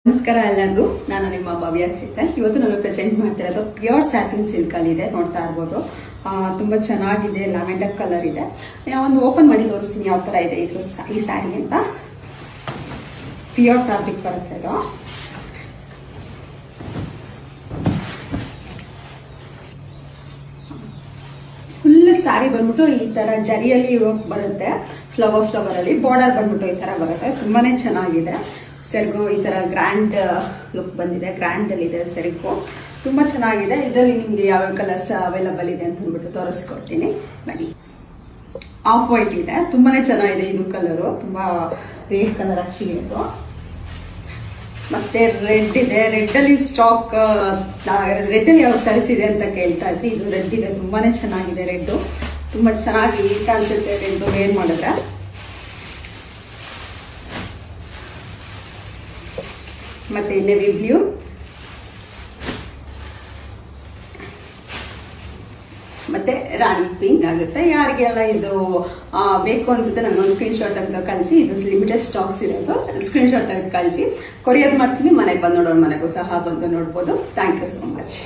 ನಮಸ್ಕಾರ ಎಲ್ಲರಿಗೂ. ನಾನು ನಿಮ್ಮ ಭವ್ಯ ಚೇತನ್. ಇವತ್ತು ನಾನು ಪ್ರೆಸೆಂಟ್ ಮಾಡ್ತಿರೋದು ಪ್ಯೂರ್ ಸ್ಯಾಟಿನ್ ಸಿಲ್ಕ್ ಅಲ್ಲಿ ಇದೆ. ನೋಡ್ತಾ ಇರ್ಬೋದು, ತುಂಬಾ ಚೆನ್ನಾಗಿದೆ. ಲ್ಯಾವೆಂಡರ್ ಕಲರ್ ಇದೆ. ಒಂದು ಓಪನ್ ಮಾಡಿ ತೋರಿಸ್ತೀನಿ ಯಾವ ತರ ಇದೆ ಇದು ಈ ಸ್ಯಾರಿ ಅಂತ. ಪ್ಯೂರ್ ಫ್ಯಾಬ್ರಿಕ್ ಬರುತ್ತೆ ಇದು. ಫುಲ್ ಸ್ಯಾರಿ ಬಂದ್ಬಿಟ್ಟು ಈ ತರ ಜರಿಯಲ್ಲಿ ಬರುತ್ತೆ. ಫ್ಲವರ್ ಅಲ್ಲಿ ಬಾರ್ಡರ್ ಬಂದ್ಬಿಟ್ಟು ಈ ತರ ಬರುತ್ತೆ. ತುಂಬಾನೇ ಚೆನ್ನಾಗಿದೆ. ಸೆರಗು ಈ ತರ ಗ್ರ್ಯಾಂಡ್ ಲುಕ್ ಬಂದಿದೆ. ಗ್ರ್ಯಾಂಡ್ ಅಲ್ಲಿ ಇದೆ ಸೆರಗು. ತುಂಬಾ ಚೆನ್ನಾಗಿದೆ. ಇದರಲ್ಲಿ ನಿಮ್ಗೆ ಯಾವ ಕಲರ್ಸ್ ಅವೈಲಬಲ್ ಇದೆ ಅಂತ ಅಂದ್ಬಿಟ್ಟು ತೋರಿಸ್ಕೊಡ್ತೀನಿ ಬನ್ನಿ. ಆಫ್ ವೈಟ್ ಇದೆ. ತುಂಬಾನೇ ಚೆನ್ನಾಗಿದೆ ಇದು ಕಲರು. ತುಂಬಾ ರೇಟ್ ಕಲರ್ ಆಕ್ಚುಲಿ ಇದು. ಮತ್ತೆ ರೆಡ್ ಇದೆ. ರೆಡ್ ಅಲ್ಲಿ ಸ್ಟಾಕ್ ರೆಡ್ ಅಲ್ಲಿ ಯಾವ ಸೈಜ್ ಇದೆ ಅಂತ ಕೇಳ್ತಾ ಇದ್ರಿ. ಇದು ರೆಡ್ ಇದೆ. ತುಂಬಾನೇ ಚೆನ್ನಾಗಿದೆ. ರೆಡ್ ತುಂಬಾ ಚೆನ್ನಾಗಿ ಕಾಣಿಸುತ್ತೆ ರೆಡ್ ವೇರ್ ಮಾಡಿದ್ರೆ. ಮತ್ತೆ ನೇವಿ ಬ್ಲೂ, ಮತ್ತೆ ರಾಣಿ ಪಿಂಕ್ ಆಗುತ್ತೆ. ಯಾರಿಗೆಲ್ಲ ಇದು ಬೇಕು ಅನ್ಸುತ್ತೆ ನನಗೊಂದು ಸ್ಕ್ರೀನ್ ಶಾಟ್ ತೆಗೆದು ಕಳಿಸಿ. ಇದು ಲಿಮಿಟೆಡ್ ಸ್ಟಾಕ್ಸ್ ಇರೋದು. ಸ್ಕ್ರೀನ್ ಶಾಟ್ ತೆಗೆದು ಕಳಿಸಿ. ಕೊರಿಯರ್ ಮಾಡ್ತೀನಿ. ಮನೆಗೆ ಬಂದು ನೋಡೋಣ. ಮನೆಗೂ ಸಹ ಬಂದು ನೋಡ್ಬೋದು. Thank you so much.